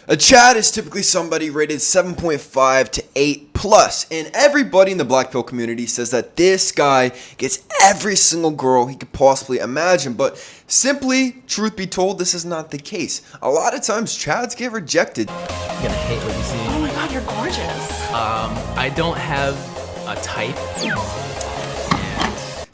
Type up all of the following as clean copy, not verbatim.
A Chad is typically somebody rated 7.5 to 8 plus, and everybody in the black pill community says that this guy gets every single girl he could possibly imagine, but simply, truth be told, this is not the case. A lot of times, Chads get rejected. You're gonna hate what you see. Oh my god, you're gorgeous. I don't have a type.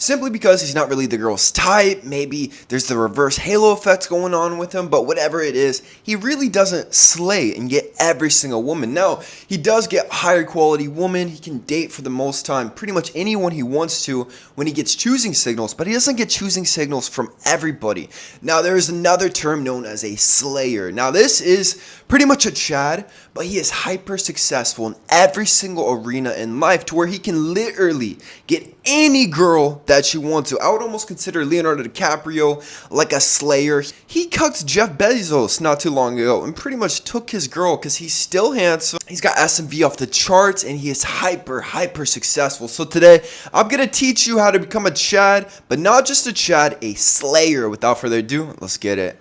Simply because he's not really the girl's type. Maybe there's the reverse halo effect going on with him, but whatever it is, he really doesn't slay and get every single woman. Now, he does get higher quality woman. He can date for the most time pretty much anyone he wants to when he gets choosing signals, but he doesn't get choosing signals from everybody. Now, there is another term known as a slayer. Now, this is pretty much a Chad, but he is hyper successful in every single arena in life to where he can literally get any girl that you want to. I would almost consider Leonardo DiCaprio like a slayer. He cucked Jeff Bezos not too long ago and pretty much took his girl because he's still handsome. He's got S&V off the charts and he is hyper successful. So today, I'm going to teach you how to become a Chad, but not just a Chad, a slayer. Without further ado, let's get it.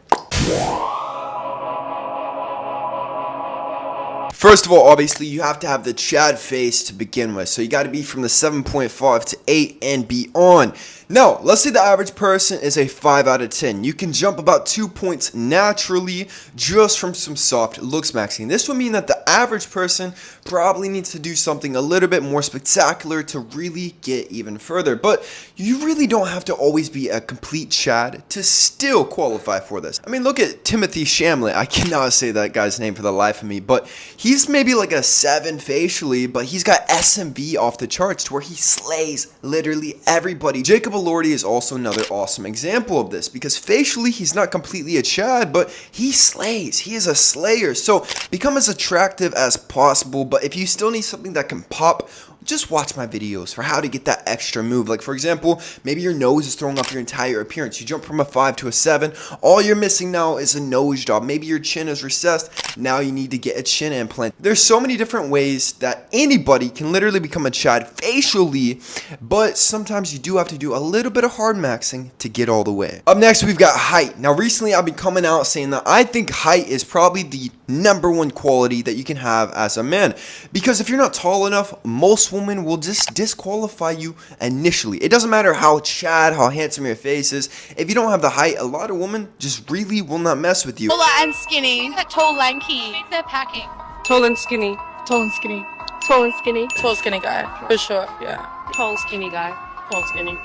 First of all, obviously, you have to have the Chad face to begin with. So you got to be from the 7.5 to 8 and beyond. Now, let's say the average person is a 5 out of 10. You can jump about 2 points naturally just from some soft looks maxing. This would mean that the average person probably needs to do something a little bit more spectacular to really get even further. But you really don't have to always be a complete Chad to still qualify for this. I mean, look at Timothy Chamlet. I cannot say that guy's name for the life of me, but he's maybe like a 7 facially, but he's got S&V off the charts to where he slays literally everybody. Jacob Elordi is also another awesome example of this because facially he's not completely a Chad, but he slays. He is a slayer. So become as attractive as possible, but if you still need something that can pop, just watch my videos for how to get that extra move. Like, for example, maybe your nose is throwing off your entire appearance. You jump from a 5 to a 7. All you're missing now is a nose job. Maybe your chin is recessed. Now you need to get a chin implant. There's so many different ways that anybody can literally become a Chad facially, but sometimes you do have to do a little bit of hard maxing to get all the way. Up next, we've got height. Now, recently I've been coming out saying that I think height is probably the #1 quality that you can have as a man, because if you're not tall enough, most women will just disqualify you initially. It doesn't matter how Chad, how handsome your face is. If you don't have the height, a lot of women just really will not mess with you. Tall and skinny. Tall, lanky. They're packing. Tall and skinny. Tall and skinny. Tall and skinny. Tall, skinny guy. For sure. Yeah. Tall, skinny guy. Tall, skinny.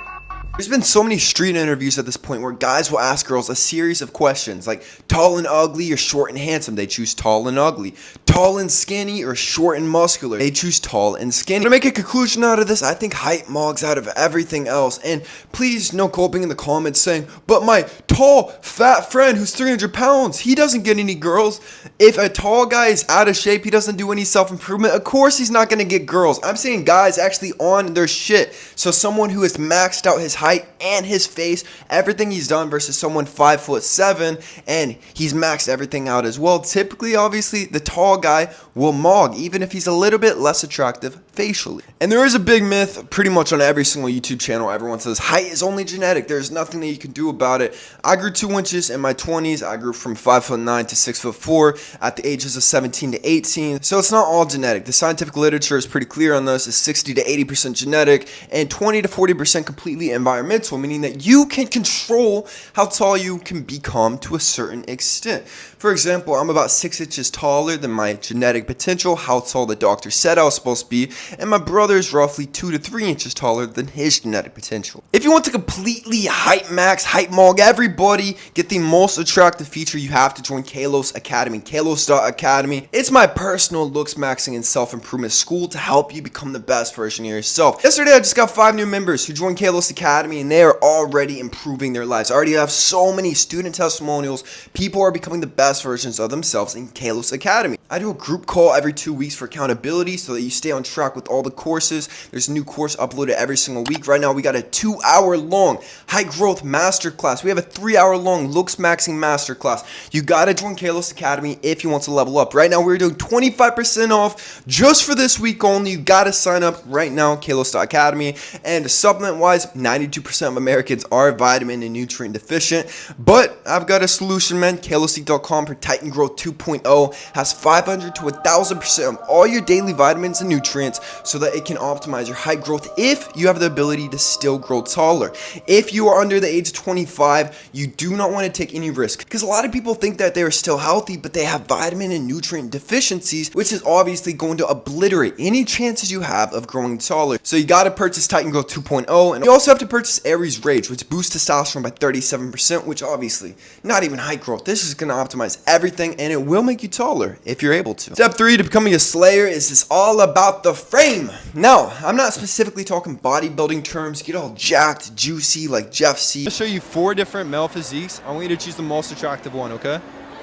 There's been so many street interviews at this point where guys will ask girls a series of questions like tall and ugly or short and handsome. They choose tall and ugly. Tall and skinny or short and muscular. They choose tall and skinny. To make a conclusion out of this, I think height mogs out of everything else. And please no coping in the comments saying, but my tall, fat friend who's 300 pounds, he doesn't get any girls. If a tall guy is out of shape, he doesn't do any self-improvement, of course he's not going to get girls. I'm saying guys actually on their shit. So someone who has maxed out his height and his face, everything he's done, versus someone 5'7" and he's maxed everything out as well. Typically, obviously, the tall guy will mog, even if he's a little bit less attractive facially. And there is a big myth pretty much on every single YouTube channel. Everyone says height is only genetic. There's nothing that you can do about it. I grew 2 inches in my 20s. I grew from 5'9" to 6'4" at the ages of 17 to 18. So it's not all genetic. The scientific literature is pretty clear on this. It's 60 to 80% genetic and 20 to 40% completely environmental, meaning that you can control how tall you can become to a certain extent. For example, I'm about 6 inches taller than my genetic potential, how tall the doctor said I was supposed to be, and my brother is roughly 2 to 3 inches taller than his genetic potential. If you want to completely height max, height mog everybody, get the most attractive feature, you have to join Kalos Academy, Kalos.Academy. It's my personal looks maxing and self-improvement school to help you become the best version of yourself. Yesterday, I just got 5 new members who joined Kalos Academy, and they are already improving their lives. I already have so many student testimonials. People are becoming the best versions of themselves in Kalos Academy. I do a group call every 2 weeks for accountability so that you stay on track with all the courses. There's a new course uploaded every single week. Right now we got a 2-hour long high growth masterclass. We have a 3-hour long looks maxing masterclass. You gotta join Kalos Academy if you want to level up. Right now we're doing 25% off just for this week only. You gotta sign up right now, Kalos Academy. And supplement wise, 92% of Americans are vitamin and nutrient deficient, but I've got a solution, man. kalosique.com for Titan Growth 2.0 has 500 to 1,000% of all your daily vitamins and nutrients so that it can optimize your height growth if you have the ability to still grow taller. If you are under the age of 25, you do not want to take any risk because a lot of people think that they are still healthy, but they have vitamin and nutrient deficiencies, which is obviously going to obliterate any chances you have of growing taller. So you got to purchase Titan Growth 2.0, and you also have to purchase Aries Rage, which boosts testosterone by 37%, which obviously not even height growth. This is going to optimize everything, and it will make you taller if you're able to. Step 3 to becoming a slayer is this all about the frame. Now, I'm not specifically talking bodybuilding terms, get all jacked, juicy like Jeff C. I'm going to show you 4 different male physiques. I want you to choose the most attractive one, okay?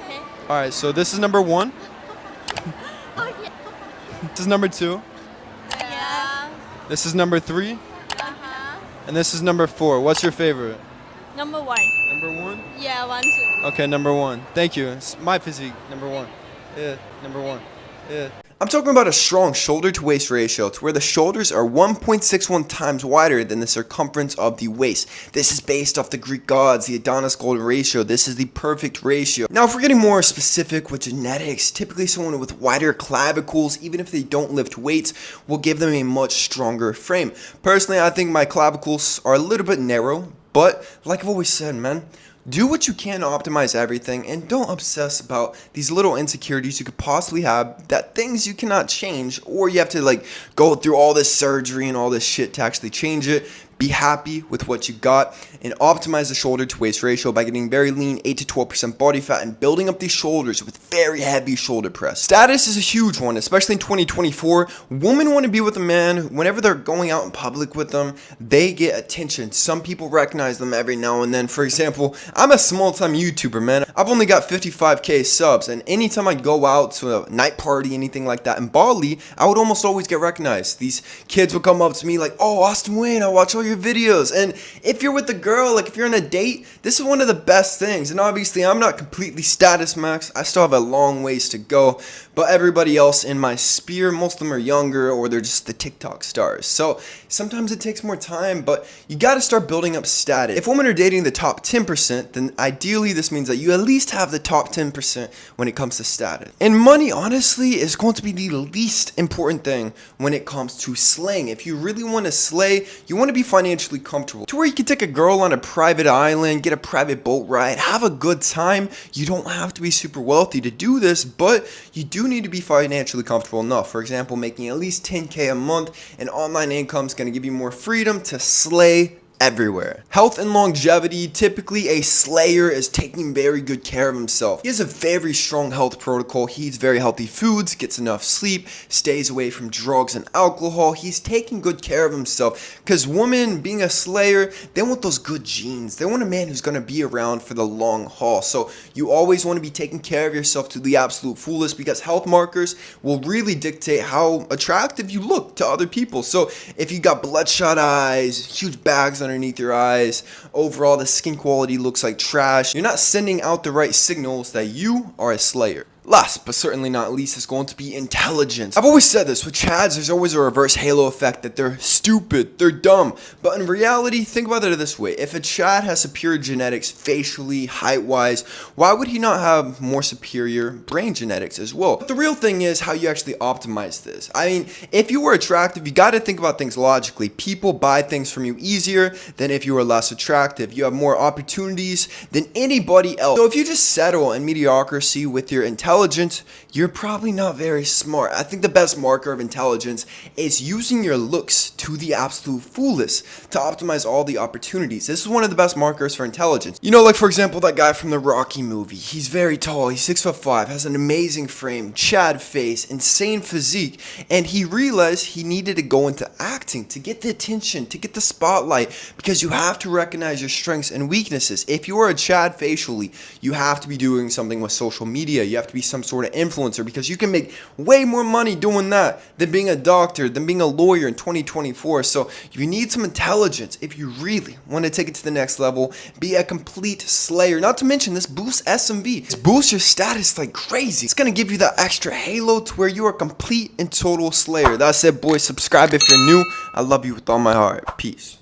Okay. Alright, so this is number 1. This is number 2. Yeah. This is number 3. Uh-huh. And this is number 4. What's your favorite? Number 1. Number 1? Yeah, 1, 2. Okay, number 1. Thank you. It's my physique, number 1. Yeah, number 1. Yeah. I'm talking about a strong shoulder to waist ratio to where the shoulders are 1.61 times wider than the circumference of the waist. This is based off the Greek gods, the Adonis golden ratio. This is the perfect ratio. Now, if we're getting more specific with genetics, typically someone with wider clavicles, even if they don't lift weights, will give them a much stronger frame. Personally, I think my clavicles are a little bit narrow, but like I've always said, man, do what you can to optimize everything and don't obsess about these little insecurities you could possibly have, that things you cannot change, or you have to like go through all this surgery and all this shit to actually change it. Be happy with what you got and optimize the shoulder to waist ratio by getting very lean, 8 to 12% body fat, and building up these shoulders with very heavy shoulder press. Status is a huge one, especially in 2024. Women want to be with a man. Whenever they're going out in public with them, they get attention. Some people recognize them every now and then. For example, I'm a small-time YouTuber, man. I've only got 55k subs, and anytime I go out to a night party, anything like that in Bali, I would almost always get recognized. These kids would come up to me like, "Oh, Austin Wayne, I watch all your videos." And if you're with a girl, like if you're on a date, this is one of the best things. And obviously I'm not completely status max, I still have a long ways to go, but everybody else in my sphere, most of them are younger or they're just the TikTok stars. So sometimes it takes more time, but you got to start building up status. If women are dating the top 10%, then ideally this means that you at least have the top 10% when it comes to status. And money, honestly, is going to be the least important thing when it comes to slaying. If you really want to slay, you want to be financially comfortable to where you can take a girl on a private island, get a private boat ride, have a good time. You don't have to be super wealthy to do this, but you do need to be financially comfortable enough. For example, making at least 10k a month, and online income is going to give you more freedom to slay everywhere. Health and longevity. Typically a slayer is taking very good care of himself. He has a very strong health protocol. He eats very healthy foods, gets enough sleep, stays away from drugs and alcohol. He's taking good care of himself, because women, being a slayer, they want those good genes. They want a man who's going to be around for the long haul. So you always want to be taking care of yourself to the absolute fullest, because health markers will really dictate how attractive you look to other people. So if you got bloodshot eyes, huge bags underneath your eyes, overall the skin quality looks like trash, you're not sending out the right signals that you are a slayer. Last but certainly not least is going to be intelligence. I've always said this, with Chads there's always a reverse halo effect, that they're stupid, they're dumb. But in reality, think about it this way. If a Chad has superior genetics facially, height-wise, why would he not have more superior brain genetics as well? But the real thing is how you actually optimize this. I mean, if you were attractive, you got to think about things logically. People buy things from you easier than if you were less attractive. You have more opportunities than anybody else. So if you just settle in mediocrity with your intelligence, you're probably not very smart. I think the best marker of intelligence is using your looks to the absolute fullest to optimize all the opportunities. This is one of the best markers for intelligence. You know, like for example, that guy from the Rocky movie. He's very tall, he's 6'5", has an amazing frame, Chad face, insane physique, and he realized he needed to go into acting to get the attention, to get the spotlight, because you have to recognize your strengths and weaknesses. If you are a Chad facially, you have to be doing something with social media. You have to be be some sort of influencer, because you can make way more money doing that than being a doctor, than being a lawyer in 2024. So you need some intelligence if you really want to take it to the next level, be a complete slayer. Not to mention, this boosts SMV. This boosts your status like crazy. It's gonna give you that extra halo to where you are a complete and total slayer. That said, boys, subscribe if you're new. I love you with all my heart. Peace.